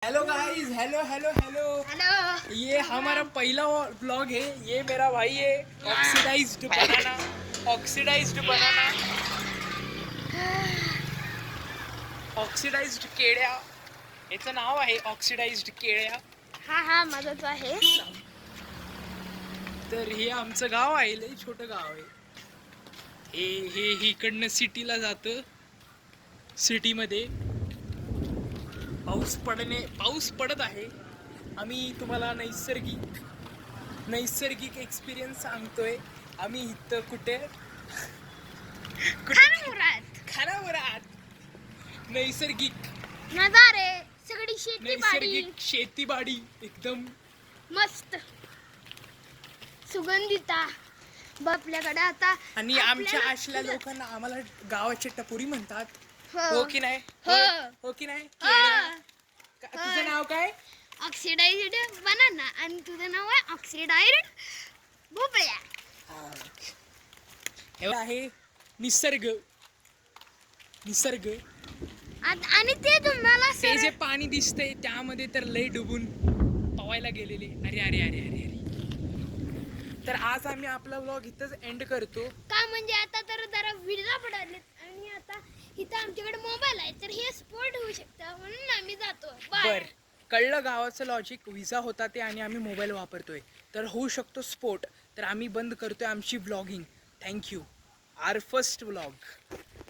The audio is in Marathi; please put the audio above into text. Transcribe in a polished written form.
Hello guys, hello hello hello. Hello. ये हमारा पहला ब्लॉग है। ये मेरा भाई है, oxidised banana. Oxidised banana, oxidised केळ्या, याचं नाव आहे ऑक्सीडाइज्ड केळ्या. हा माझाच आहे. तर हे आमचं गाव आहे, लय छोटं गाव आहे. हे इकडनं सिटीला जातं. सिटीमध्ये पाऊस पडत आहे. आम्ही तुम्हाला नैसर्गिक एक्सपिरियन्स सांगतोय. आम्ही इथं कुठे खानापुरात नैसर्गिक नजारे, सगळी शेतीबाडी एकदम मस्त सुगंधित आपल्याकडे आता. आणि आमच्या आशल्या लोकांना आम्हाला गावाचे टपोरी म्हणतात. हो. हो की नाही? हो. हो की नाही? हो. तुझं नाव काय? ऑक्सिडाइज्ड बनाना आणि तुझं नाव आहे ऑक्सिडाइज्ड भोपळ्या. हे आहे निसर्ग. आणि ते तुम्हाला ते जे पाणी दिसतंय त्यामध्ये तर लय डुबून पवायला गेलेले. अरे. तर आज आम्ही आपला व्लॉग इथंच एंड करतो. का म्हणजे आता तर जरा विजा पडालेत आणि आता इथं आमच्याकडे मोबाईल आहे तर हे स्पोर्ट होऊ शकतं म्हणून आम्ही जातो. बर, कळलं गावाचं लॉजिक. विजा होता ते आणि आम्ही मोबाईल वापरतोय तर होऊ शकतो स्पोर्ट. तर आम्ही बंद करतोय आमची व्लॉगिंग. थँक्यू. आवर फर्स्ट व्लॉग.